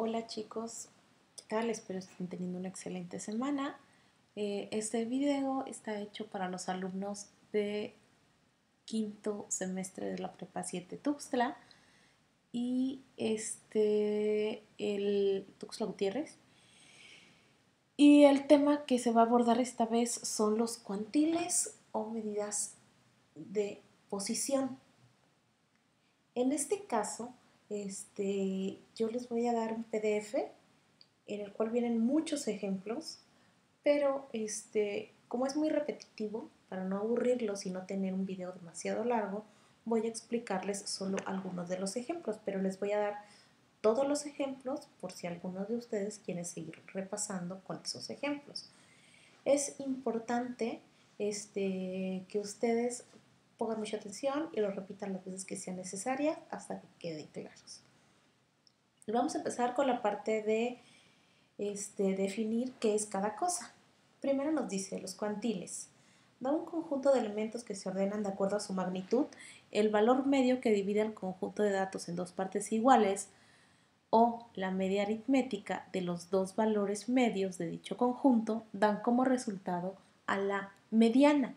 Hola chicos, ¿qué tal? Espero estén teniendo una excelente semana. Este video está hecho para los alumnos de quinto semestre de la Prepa 7 Tuxtla y el Tuxtla Gutiérrez. Y el tema que se va a abordar esta vez son los cuantiles o medidas de posición. En este caso, yo les voy a dar un PDF en el cual vienen muchos ejemplos, pero como es muy repetitivo, para no aburrirlos y no tener un video demasiado largo, voy a explicarles solo algunos de los ejemplos, pero les voy a dar todos los ejemplos por si alguno de ustedes quiere seguir repasando con esos ejemplos. Es importante que ustedes pongan mucha atención y lo repitan las veces que sea necesaria hasta que queden claros. Y vamos a empezar con la parte de definir qué es cada cosa. Primero nos dice los cuantiles. Da un conjunto de elementos que se ordenan de acuerdo a su magnitud, el valor medio que divide el conjunto de datos en dos partes iguales o la media aritmética de los dos valores medios de dicho conjunto dan como resultado a la mediana.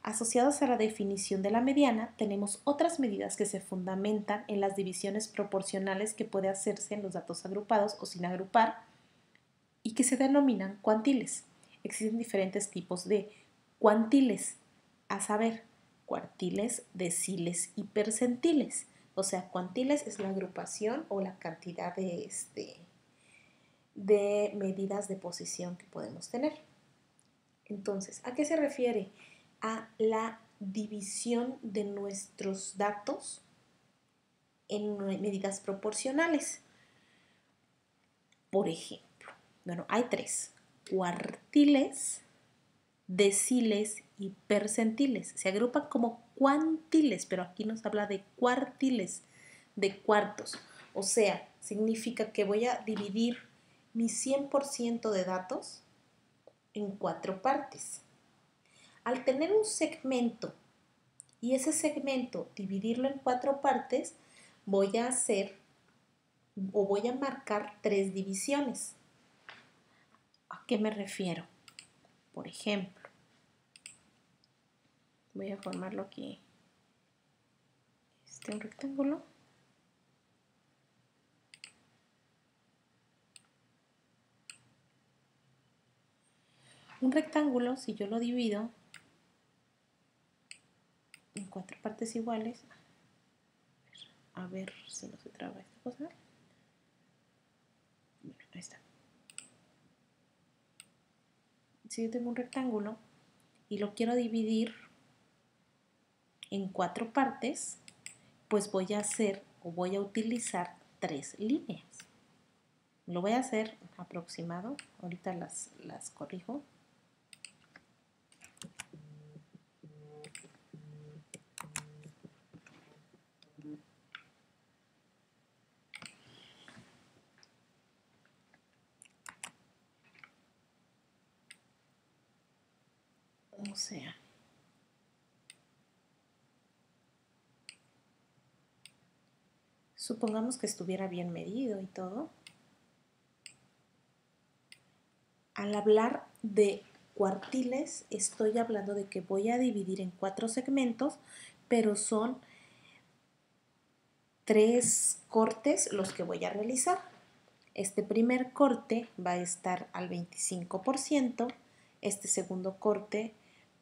Asociados a la definición de la mediana, tenemos otras medidas que se fundamentan en las divisiones proporcionales que puede hacerse en los datos agrupados o sin agrupar y que se denominan cuantiles. Existen diferentes tipos de cuantiles, a saber, cuartiles, deciles y percentiles. O sea, cuantiles es la agrupación o la cantidad de medidas de posición que podemos tener. Entonces, ¿a qué se refiere? A la división de nuestros datos en medidas proporcionales. Por ejemplo, bueno, hay tres: cuartiles, deciles y percentiles. Se agrupan como cuantiles, pero aquí nos habla de cuartiles, de cuartos. O sea, significa que voy a dividir mi 100% de datos en 4 partes. Al tener un segmento y ese segmento dividirlo en 4 partes, voy a hacer o voy a marcar 3 divisiones. ¿A qué me refiero? Por ejemplo, voy a formarlo aquí, un rectángulo. Un rectángulo, si yo lo divido en 4 partes iguales, a ver si no se traba esta cosa. Bueno, ahí está. Si yo tengo un rectángulo y lo quiero dividir en 4 partes, pues voy a hacer o voy a utilizar 3 líneas. Lo voy a hacer aproximado, ahorita las corrijo. O sea, supongamos que estuviera bien medido y todo. Al hablar de cuartiles, estoy hablando de que voy a dividir en 4 segmentos, pero son 3 cortes los que voy a realizar. Este primer corte va a estar al 25%, este segundo corte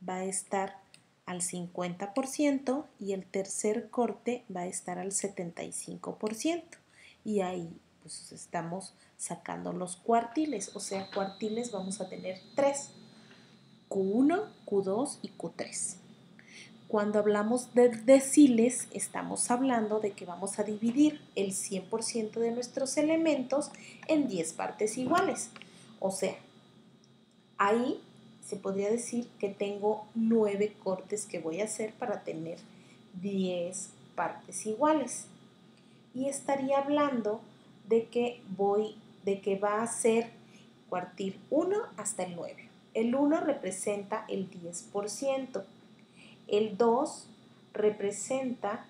va a estar al 50% y el tercer corte va a estar al 75%. Y ahí pues estamos sacando los cuartiles, o sea, cuartiles vamos a tener 3, Q1, Q2 y Q3. Cuando hablamos de deciles, estamos hablando de que vamos a dividir el 100% de nuestros elementos en 10 partes iguales. O sea, ahí se podría decir que tengo 9 cortes que voy a hacer para tener 10 partes iguales. Y estaría hablando de que va a ser cuartil 1 hasta el 9. El 1 representa el 10%. El 2 representa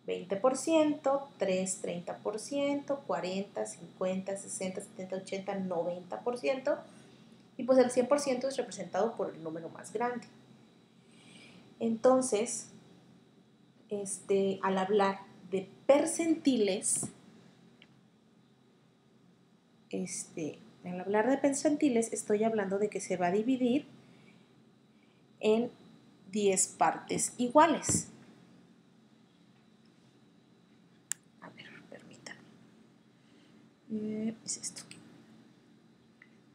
20%, 3, 30%, 40, 50, 60, 70, 80, 90%, y pues el 100% es representado por el número más grande. Entonces, al hablar de percentiles, estoy hablando de que se va a dividir en 10 partes iguales. A ver, permítanme. Es esto.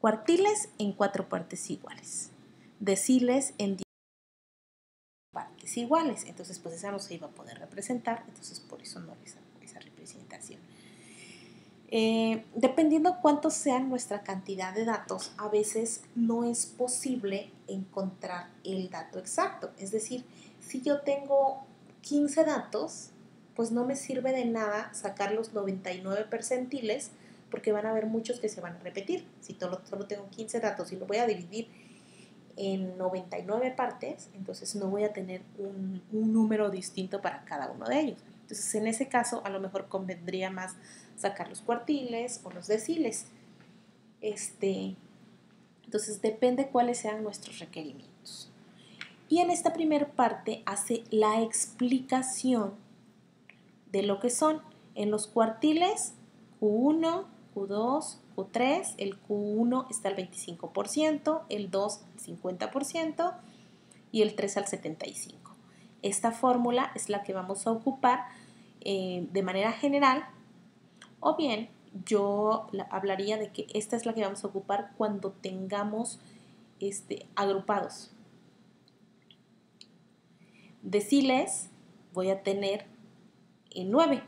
Cuartiles en 4 partes iguales. Deciles en 10 partes iguales. Entonces, pues esa no se iba a poder representar. Entonces, por eso no les hago esa representación. Dependiendo cuánto sea nuestra cantidad de datos, a veces no es posible encontrar el dato exacto. Es decir, si yo tengo 15 datos, pues no me sirve de nada sacar los 99 percentiles, porque van a haber muchos que se van a repetir. Si solo tengo 15 datos y lo voy a dividir en 99 partes, entonces no voy a tener un número distinto para cada uno de ellos. Entonces, en ese caso, a lo mejor convendría más sacar los cuartiles o los deciles. Entonces, depende cuáles sean nuestros requerimientos. Y en esta primera parte hace la explicación de lo que son. En los cuartiles, Q1, Q2, Q3, el Q1 está al 25%, el 2 al 50% y el 3 al 75%. Esta fórmula es la que vamos a ocupar de manera general, o bien yo hablaría de que esta es la que vamos a ocupar cuando tengamos agrupados. Deciles voy a tener en 9,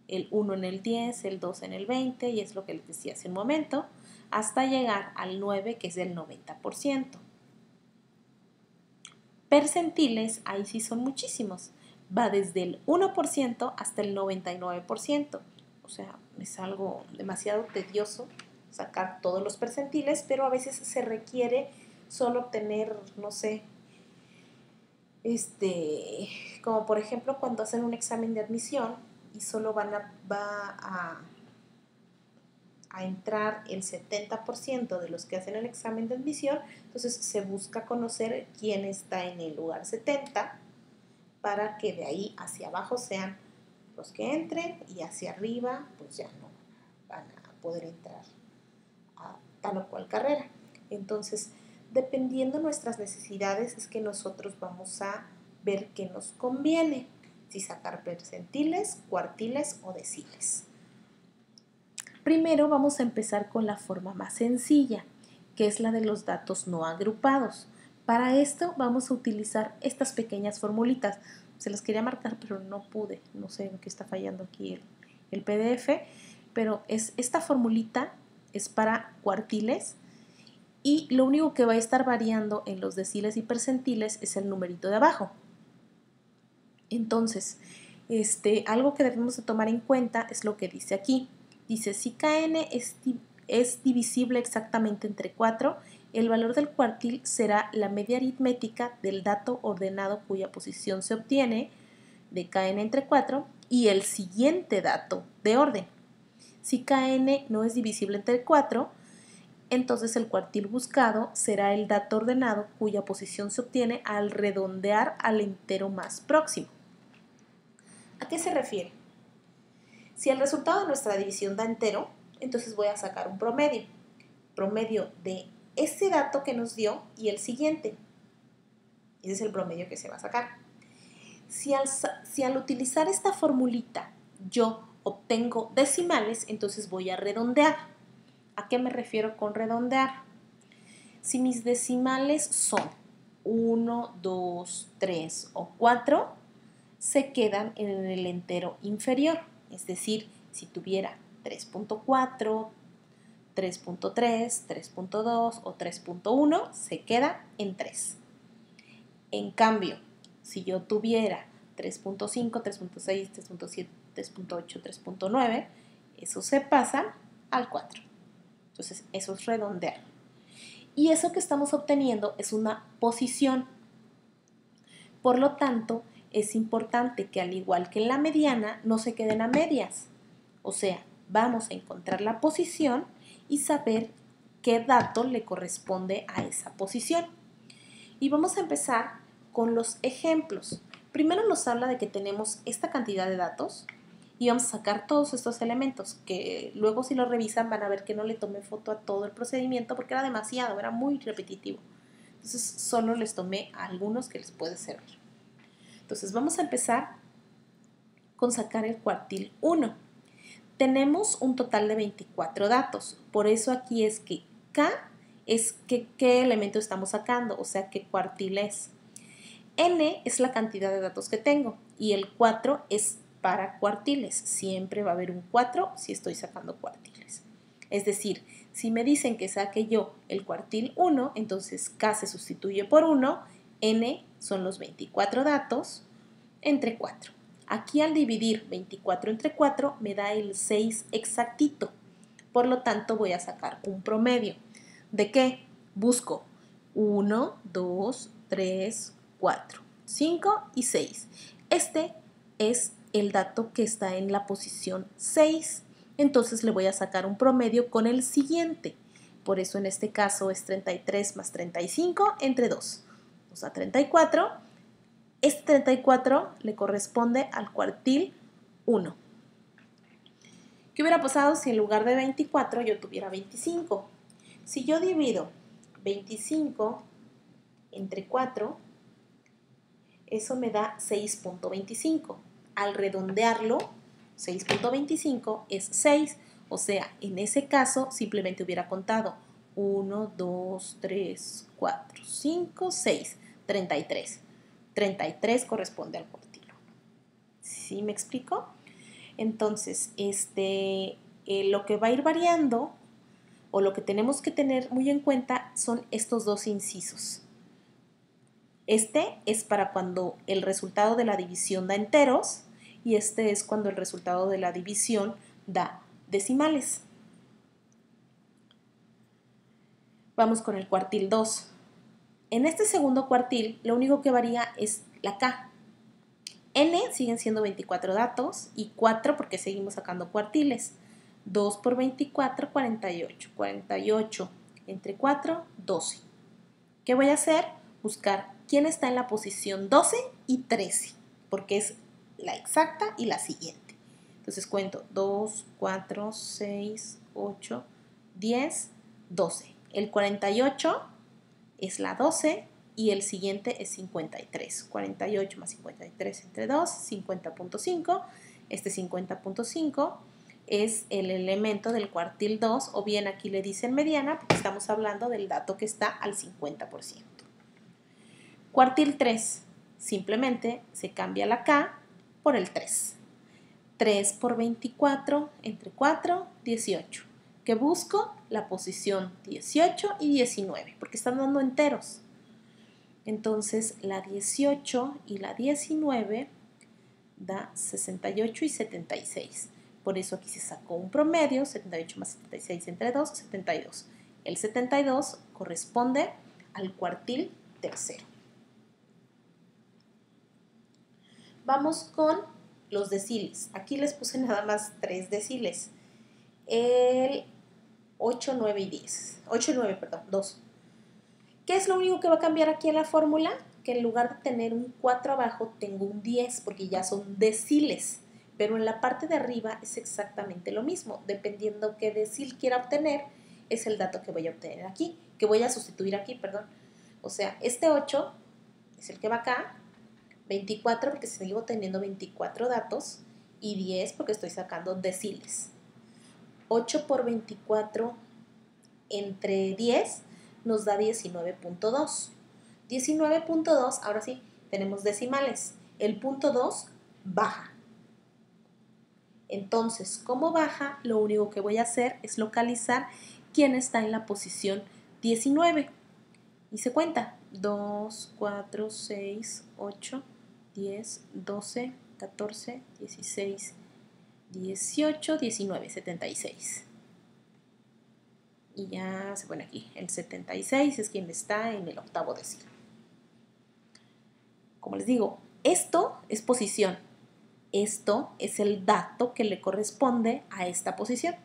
el 1 en el 10, el 2 en el 20, y es lo que les decía hace un momento, hasta llegar al 9, que es del 90%. Percentiles, ahí sí son muchísimos. Va desde el 1% hasta el 99%. O sea, es algo demasiado tedioso sacar todos los percentiles, pero a veces se requiere solo obtener, no sé, como por ejemplo cuando hacen un examen de admisión y solo va a entrar el 70% de los que hacen el examen de admisión, entonces se busca conocer quién está en el lugar 70 para que de ahí hacia abajo sean los que entren y hacia arriba pues ya no van a poder entrar a tal o cual carrera. Entonces, dependiendo de nuestras necesidades es que nosotros vamos a ver qué nos conviene, si sacar percentiles, cuartiles o deciles. Primero vamos a empezar con la forma más sencilla, que es la de los datos no agrupados. Para esto vamos a utilizar estas pequeñas formulitas. Se las quería marcar, pero no pude. No sé en qué está fallando aquí el PDF, pero esta formulita es para cuartiles y lo único que va a estar variando en los deciles y percentiles es el numerito de abajo. Entonces, algo que debemos de tomar en cuenta es lo que dice aquí. Dice, si KN es divisible exactamente entre 4, el valor del cuartil será la media aritmética del dato ordenado cuya posición se obtiene de KN entre 4 y el siguiente dato de orden. Si KN no es divisible entre 4, entonces el cuartil buscado será el dato ordenado cuya posición se obtiene al redondear al entero más próximo. ¿A qué se refiere? Si el resultado de nuestra división da entero, entonces voy a sacar un promedio. Promedio de ese dato que nos dio y el siguiente. Ese es el promedio que se va a sacar. Si al utilizar esta formulita yo obtengo decimales, entonces voy a redondear. ¿A qué me refiero con redondear? Si mis decimales son 1, 2, 3 o 4, se quedan en el entero inferior. Es decir, si tuviera 3.4, 3.3, 3.2 o 3.1, se queda en 3. En cambio, si yo tuviera 3.5, 3.6, 3.7, 3.8, 3.9, eso se pasa al 4. Entonces, eso es redondear. Y eso que estamos obteniendo es una posición. Por lo tanto, es importante que al igual que en la mediana no se queden a medias. O sea, vamos a encontrar la posición y saber qué dato le corresponde a esa posición. Y vamos a empezar con los ejemplos. Primero nos habla de que tenemos esta cantidad de datos y vamos a sacar todos estos elementos que luego si lo revisan van a ver que no le tomé foto a todo el procedimiento porque era demasiado, era muy repetitivo. Entonces solo les tomé a algunos que les puede servir. Entonces vamos a empezar con sacar el cuartil 1. Tenemos un total de 24 datos, por eso aquí es que K es qué elemento estamos sacando, o sea, qué cuartil es. N es la cantidad de datos que tengo y el 4 es para cuartiles. Siempre va a haber un 4 si estoy sacando cuartiles. Es decir, si me dicen que saque yo el cuartil 1, entonces K se sustituye por 1, N son los 24 datos entre 4. Aquí al dividir 24 entre 4 me da el 6 exactito. Por lo tanto voy a sacar un promedio. ¿De qué? Busco 1, 2, 3, 4, 5 y 6. Este es el dato que está en la posición 6. Entonces le voy a sacar un promedio con el siguiente. Por eso en este caso es 33 más 35 entre 2. O sea, 34. Este 34 le corresponde al cuartil 1. ¿Qué hubiera pasado si en lugar de 24 yo tuviera 25? Si yo divido 25 entre 4, eso me da 6.25. Al redondearlo, 6.25 es 6. O sea, en ese caso simplemente hubiera contado 1, 2, 3, 4, 5, 6, 33. 33 corresponde al cuartilo. ¿Sí me explico? Entonces, lo que va a ir variando o lo que tenemos que tener muy en cuenta son estos dos incisos. Este es para cuando el resultado de la división da enteros y este es cuando el resultado de la división da decimales. Vamos con el cuartil 2. En este segundo cuartil, lo único que varía es la K. N siguen siendo 24 datos y 4 porque seguimos sacando cuartiles. 2 por 24, 48. 48 entre 4, 12. ¿Qué voy a hacer? Buscar quién está en la posición 12 y 13, porque es la exacta y la siguiente. Entonces cuento 2, 4, 6, 8, 10, 12. El 48 es la 12 y el siguiente es 53. 48 más 53 entre 2, 50.5. Este 50.5 es el elemento del cuartil 2, o bien aquí le dicen mediana porque estamos hablando del dato que está al 50%. Cuartil 3, simplemente se cambia la K por el 3. 3 por 24 entre 4, 18. ¿Qué busco? La posición 18 y 19, porque están dando enteros. Entonces, la 18 y la 19 da 68 y 76. Por eso aquí se sacó un promedio, 78 más 76 entre 2, 72. El 72 corresponde al cuartil tercero. Vamos con los deciles. Aquí les puse nada más 3 deciles. El 8, 9 y 10. 8 y 9, perdón, 2. ¿Qué es lo único que va a cambiar aquí en la fórmula? Que en lugar de tener un 4 abajo, tengo un 10, porque ya son deciles. Pero en la parte de arriba es exactamente lo mismo. Dependiendo qué decil quiera obtener, es el dato que voy a obtener aquí, que voy a sustituir aquí, perdón. O sea, este 8 es el que va acá, 24 porque sigo teniendo 24 datos y 10 porque estoy sacando deciles. 8 por 24 entre 10 nos da 19.2. 19.2, ahora sí, tenemos decimales. El punto 2 baja. Entonces, como baja, lo único que voy a hacer es localizar quién está en la posición 19. Y se cuenta. 2, 4, 6, 8, 10, 12, 14, 16, 18, 19, 76. Y ya se pone aquí, el 76 es quien está en el octavo decil. Como les digo, Esto es posición. Esto es el dato que le corresponde a esta posición.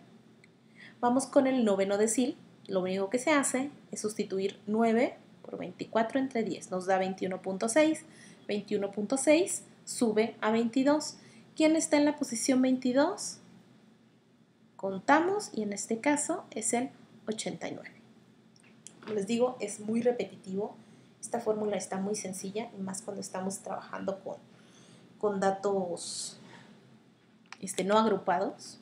Vamos con el noveno decil. Lo único que se hace es sustituir 9 por 24 entre 10. Nos da 21.6. 21.6 sube a 22. ¿Quién está en la posición 22? Contamos y en este caso es el 89. Como les digo, es muy repetitivo. Esta fórmula está muy sencilla y más cuando estamos trabajando con datos no agrupados.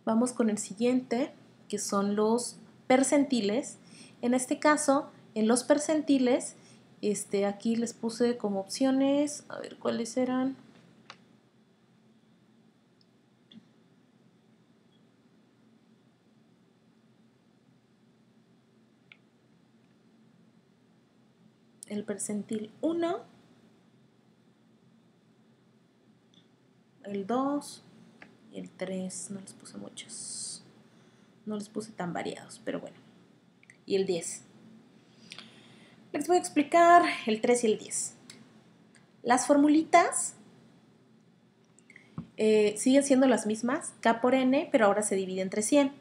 Vamos con el siguiente, que son los percentiles. En este caso, en los percentiles, aquí les puse como opciones, a ver cuáles eran. El percentil 1, el 2 y el 3. No les puse muchos. No les puse tan variados, pero bueno. Y el 10. Les voy a explicar el 3 y el 10. Las formulitas siguen siendo las mismas, K por N, pero ahora se divide entre 100.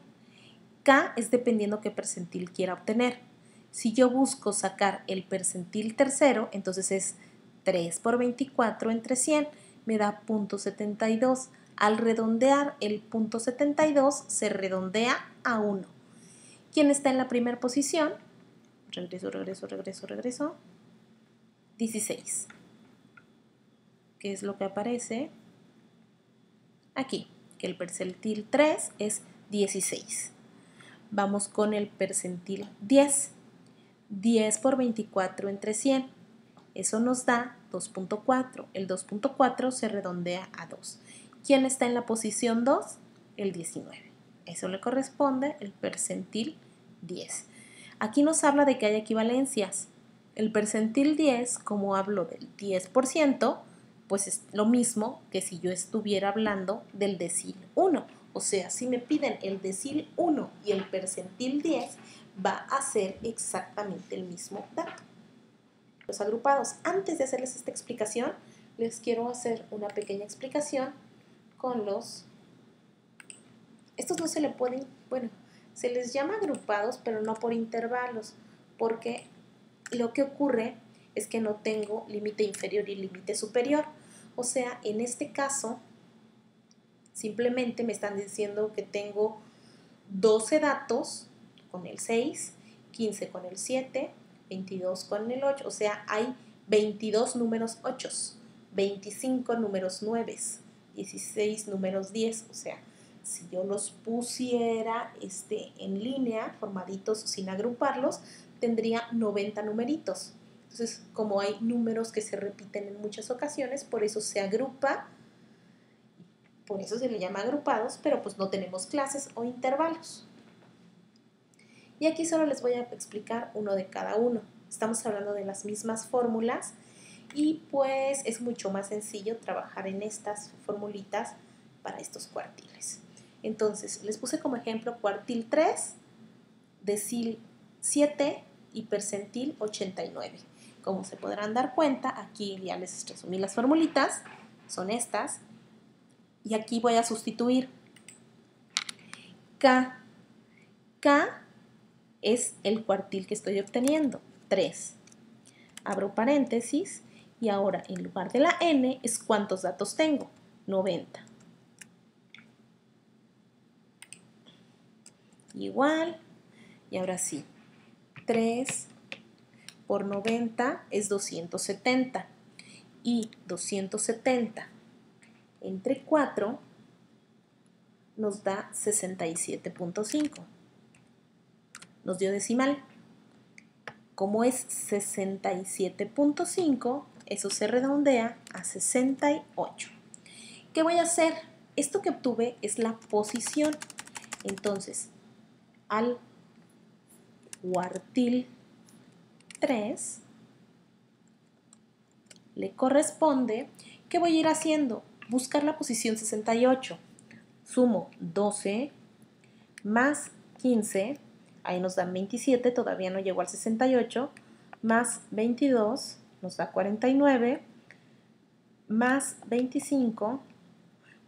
K es dependiendo qué percentil quiera obtener. Si yo busco sacar el percentil tercero, entonces es 3 por 24 entre 100, me da 0.72. Al redondear el 0.72 se redondea a 1. ¿Quién está en la primera posición? Regreso. 16. ¿Qué es lo que aparece? Aquí, que el percentil 3 es 16. Vamos con el percentil 10. 10 por 24 entre 100. Eso nos da 2.4. El 2.4 se redondea a 2. ¿Quién está en la posición 2? El 19. Eso le corresponde el percentil 10. Aquí nos habla de que hay equivalencias. El percentil 10, como hablo del 10%, pues es lo mismo que si yo estuviera hablando del decil 1. O sea, si me piden el decil 1 y el percentil 10, va a ser exactamente el mismo dato. Los agrupados. Antes de hacerles esta explicación, les quiero hacer una pequeña explicación con los... Estos no se le pueden... Bueno, se les llama agrupados, pero no por intervalos, porque lo que ocurre es que no tengo límite inferior y límite superior. O sea, en este caso, simplemente me están diciendo que tengo 12 datos con el 6, 15 con el 7, 22 con el 8, o sea, hay 22 números 8, 25 números 9, 16 números 10, o sea, si yo los pusiera en línea, formaditos sin agruparlos, tendría 90 numeritos. Entonces, como hay números que se repiten en muchas ocasiones, por eso se agrupa, por eso se le llama agrupados, pero pues no tenemos clases o intervalos. Y aquí solo les voy a explicar uno de cada uno. Estamos hablando de las mismas fórmulas y pues es mucho más sencillo trabajar en estas formulitas para estos cuartiles. Entonces, les puse como ejemplo cuartil 3, decil 7 y percentil 89. Como se podrán dar cuenta, aquí ya les resumí las formulitas, son estas. Y aquí voy a sustituir K. K es el cuartil que estoy obteniendo, 3. Abro paréntesis y ahora en lugar de la N es cuántos datos tengo, 90. Igual, y ahora sí, 3 por 90 es 270 y 270 entre 4 nos da 67.5. Nos dio decimal. Como es 67.5, eso se redondea a 68. ¿Qué voy a hacer? Esto que obtuve es la posición. Entonces, al cuartil 3 le corresponde, ¿qué voy a ir haciendo? Buscar la posición 68. Sumo 12 más 15, ahí nos dan 27, todavía no llegó al 68, más 22, nos da 49, más 25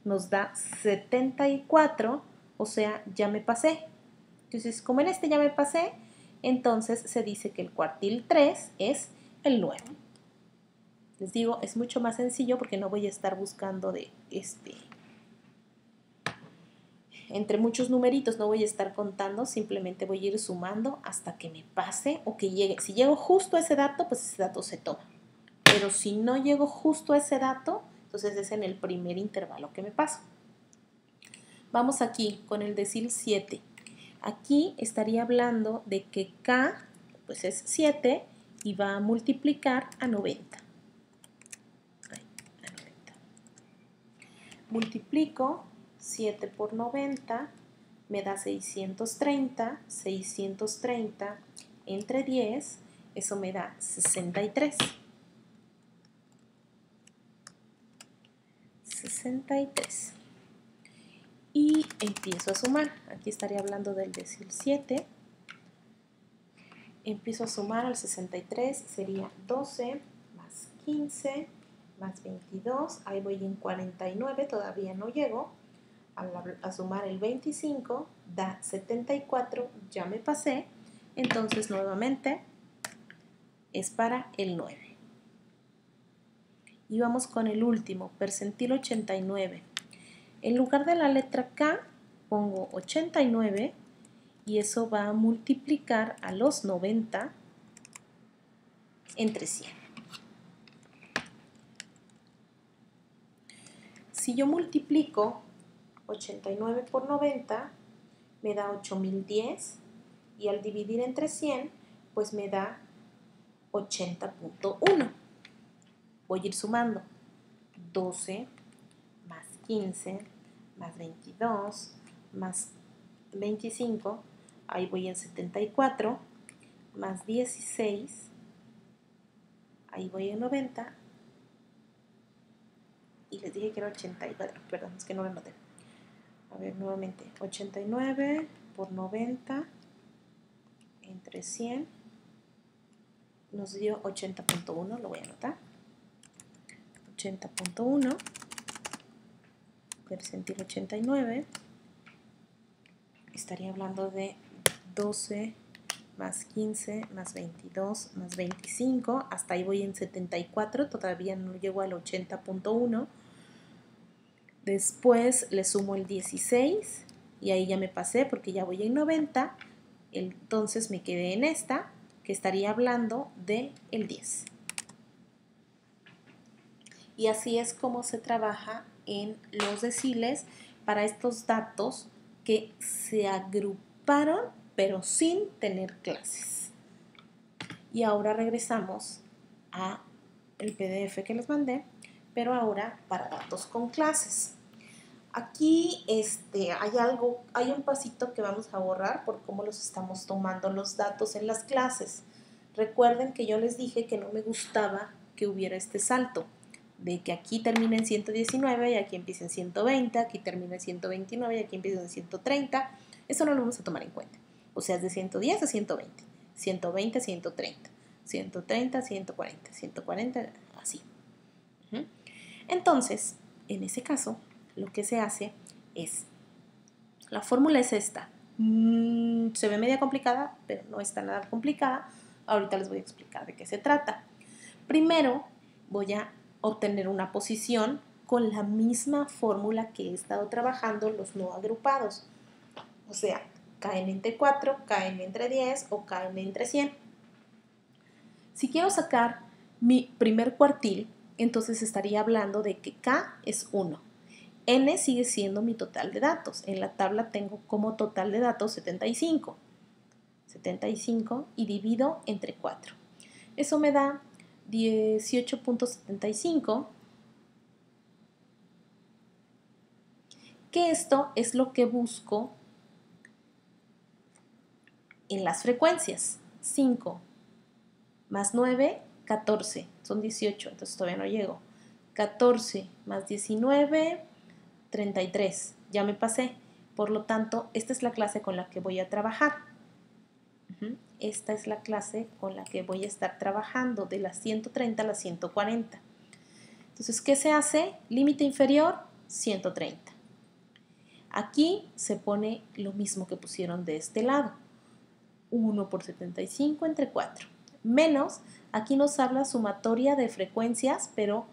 nos da 74, o sea, ya me pasé. Entonces, como en este ya me pasé, entonces se dice que el cuartil 3 es el 9. Les digo, es mucho más sencillo porque no voy a estar buscando de entre muchos numeritos, no voy a estar contando, simplemente voy a ir sumando hasta que me pase o que llegue. Si llego justo a ese dato, pues ese dato se toma. Pero si no llego justo a ese dato, entonces es en el primer intervalo que me paso. Vamos aquí con el decil 7. Aquí estaría hablando de que K pues es 7 y va a multiplicar a 90. Multiplico 7 por 90, me da 630, 630 entre 10, eso me da 63. 63. Y empiezo a sumar. Aquí estaría hablando del decil 7. Empiezo a sumar al 63, sería 12 más 15 más 22. Ahí voy en 49, todavía no llego. A sumar el 25 da 74, ya me pasé. Entonces nuevamente es para el 9. Y vamos con el último, percentil 89. En lugar de la letra K pongo 89 y eso va a multiplicar a los 90 entre 100. Si yo multiplico 89 por 90, me da 8010 y al dividir entre 100, pues me da 80.1. Voy a ir sumando 12 más 15 más 22 más 25, ahí voy en 74, más 16, ahí voy en 90, y les dije que era 84, perdón, es que no lo noté. A ver, nuevamente, 89 por 90 entre 100 nos dio 80.1, lo voy a anotar. 80.1, percentil 89, estaría hablando de 12 más 15 más 22 más 25, hasta ahí voy en 74, todavía no llego al 80.1. Después le sumo el 16 y ahí ya me pasé porque ya voy en 90, entonces me quedé en esta, que estaría hablando de el 10. Y así es como se trabaja en los deciles para estos datos que se agruparon pero sin tener clases. Y ahora regresamos a el PDF que les mandé, pero ahora para datos con clases. Aquí hay un pasito que vamos a borrar por cómo los estamos tomando los datos en las clases. Recuerden que yo les dije que no me gustaba que hubiera este salto, de que aquí termina en 119 y aquí empieza en 120, aquí termina en 129 y aquí empieza en 130. Eso no lo vamos a tomar en cuenta. O sea, es de 110 a 120, 120 a 130, 130 a 140, 140, así. Entonces, en ese caso, lo que se hace es, la fórmula es esta. Se ve media complicada, pero no está nada complicada. Ahorita les voy a explicar de qué se trata. Primero voy a obtener una posición con la misma fórmula que he estado trabajando los no agrupados. O sea, KN entre 4, KN entre 10 o KN entre 100. Si quiero sacar mi primer cuartil, entonces estaría hablando de que K es 1. N sigue siendo mi total de datos. En la tabla tengo como total de datos 75. 75 y divido entre 4. Eso me da 18.75. Que esto es lo que busco en las frecuencias. 5 más 9, 14. Son 18, entonces todavía no llego. 14 más 19, 33. Ya me pasé. Por lo tanto, esta es la clase con la que voy a trabajar. esta es la clase con la que voy a estar trabajando, de las 130 a las 140. Entonces, ¿qué se hace? Límite inferior, 130. Aquí se pone lo mismo que pusieron de este lado. 1 por 75 entre 4. Menos, aquí nos habla sumatoria de frecuencias, pero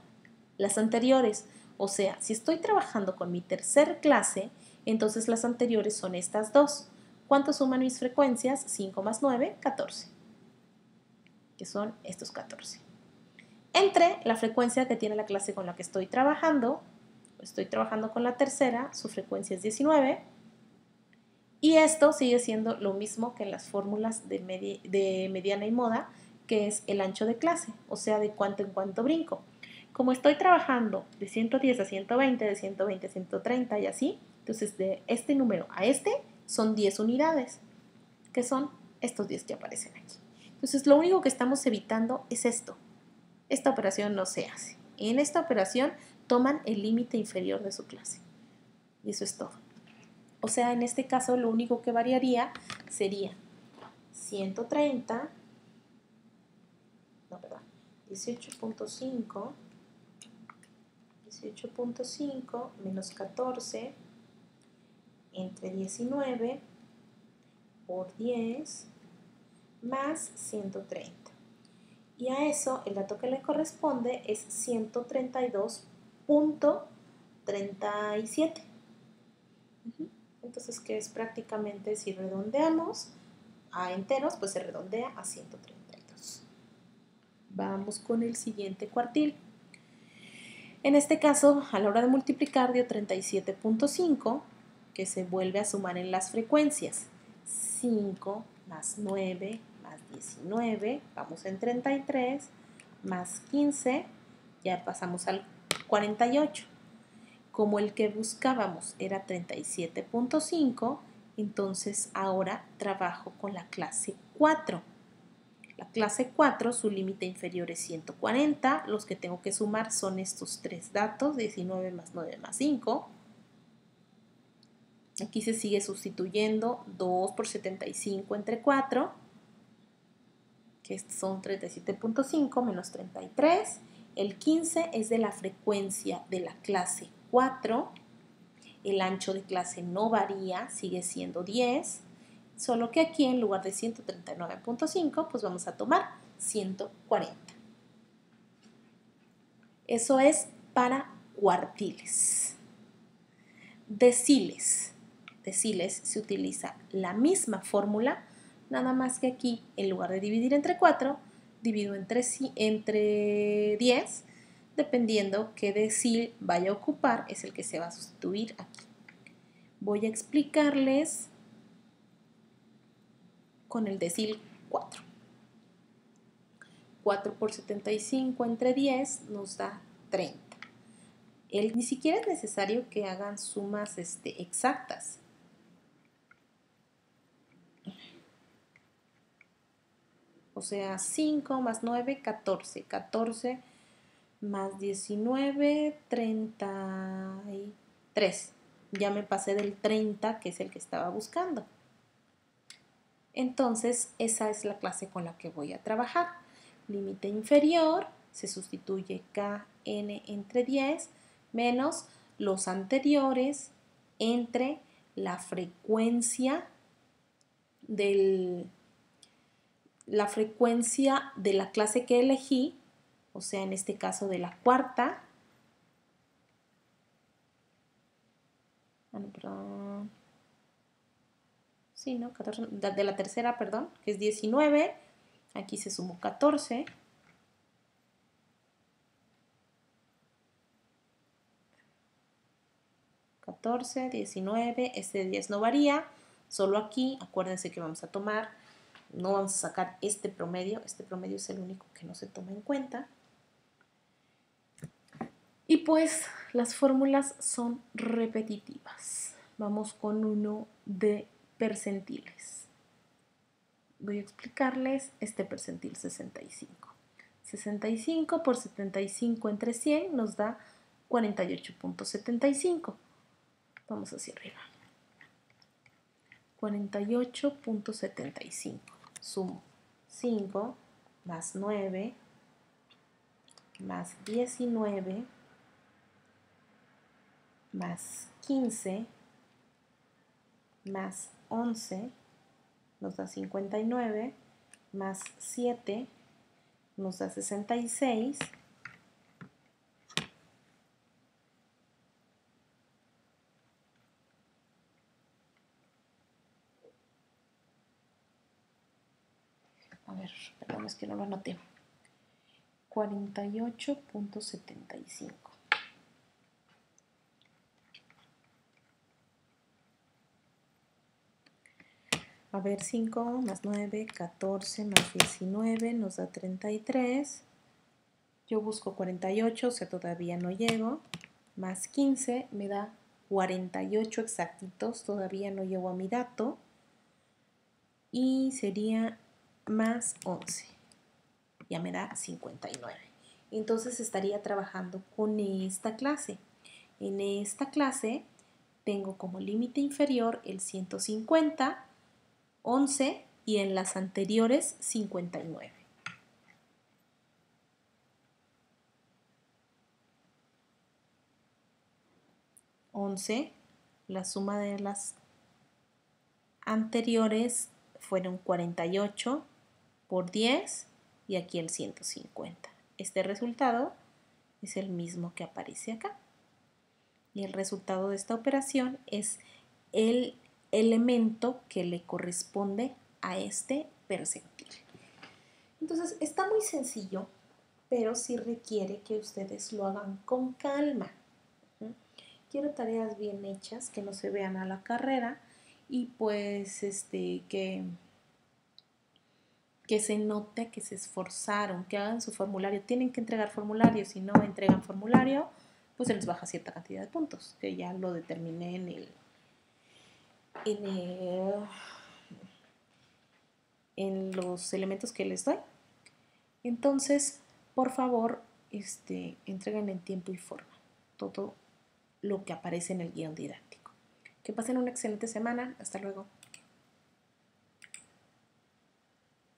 las anteriores. O sea, si estoy trabajando con mi tercer clase, entonces las anteriores son estas dos. ¿Cuánto suman mis frecuencias? 5 más 9, 14. Que son estos 14. Entre la frecuencia que tiene la clase con la que estoy trabajando con la tercera, su frecuencia es 19. Y esto sigue siendo lo mismo que en las fórmulas de mediana y moda, que es el ancho de clase, o sea, de cuánto en cuánto brinco. Como estoy trabajando de 110 a 120, de 120 a 130 y así, entonces de este número a este son 10 unidades, que son estos 10 que aparecen aquí. Entonces lo único que estamos evitando es esto. Esta operación no se hace. En esta operación toman el límite inferior de su clase. Y eso es todo. O sea, en este caso lo único que variaría sería 130, no, perdón, 18.5 menos 14 entre 19 por 10 más 130. Y a eso el dato que le corresponde es 132.37. Entonces, que es prácticamente, si redondeamos a enteros, pues se redondea a 132. Vamos con el siguiente cuartil. En este caso, a la hora de multiplicar dio 37.5, que se vuelve a sumar en las frecuencias. 5 más 9 más 19, vamos en 33, más 15, ya pasamos al 48. Como el que buscábamos era 37.5, entonces ahora trabajo con la clase 4. La clase 4, su límite inferior es 140. Los que tengo que sumar son estos tres datos, 19 más 9 más 5. Aquí se sigue sustituyendo 2 por 75 entre 4, que son 37.5 menos 33. El 15 es de la frecuencia de la clase 4. El ancho de clase no varía, sigue siendo 10, solo que aquí en lugar de 139.5, pues vamos a tomar 140. Eso es para cuartiles. Deciles se utiliza la misma fórmula, nada más que aquí, en lugar de dividir entre 4, divido entre 10, dependiendo qué decil vaya a ocupar, es el que se va a sustituir aquí. Voy a explicarles con el decil 4. 4 por 75 entre 10 nos da 30. Ni siquiera es necesario que hagan sumas exactas. O sea, 5 más 9, 14. 14 más 19, 33. Ya me pasé del 30, que es el que estaba buscando. Entonces, esa es la clase con la que voy a trabajar. Límite inferior, se sustituye kn entre 10 menos los anteriores entre la frecuencia de la clase que elegí, o sea, en este caso de la cuarta. Perdón. Sí, ¿no? 14, de la tercera, perdón, que es 19. Aquí se sumó 14. (14, 19, este 10 no varía, solo aquí, acuérdense que vamos a tomar, no vamos a sacar este promedio es el único que no se toma en cuenta. Y pues las fórmulas son repetitivas. Vamos con uno de percentiles. Voy a explicarles este percentil 65. 65 por 75 entre 100 nos da 48.75. Vamos hacia arriba. 48.75. Sumo 5 más 9 más 19 más 15 más 11 nos da 59, más 7 nos da 66. A ver, perdón, es que no lo anoté. 48.75. A ver, 5 más 9, 14 más 19 nos da 33. Yo busco 48, o sea, todavía no llego. Más 15 me da 48 exactitos, todavía no llego a mi dato. Y sería más 11. Ya me da 59. Entonces estaría trabajando con esta clase. En esta clase tengo como límite inferior el 150, 11 y en las anteriores 59. La suma de las anteriores fueron 48 por 10 y aquí el 150. Este resultado es el mismo que aparece acá. Y el resultado de esta operación es el elemento que le corresponde a este percentil. Entonces está muy sencillo, pero sí requiere que ustedes lo hagan con calma. Quiero tareas bien hechas, que no se vean a la carrera y pues que se note que se esforzaron, que hagan su formulario. Tienen que entregar formulario, si no entregan formulario, pues se les baja cierta cantidad de puntos, que ya lo determiné en los elementos que les doy. Entonces, por favor, entreguen en tiempo y forma todo lo que aparece en el guión didáctico. Que pasen una excelente semana. Hasta luego.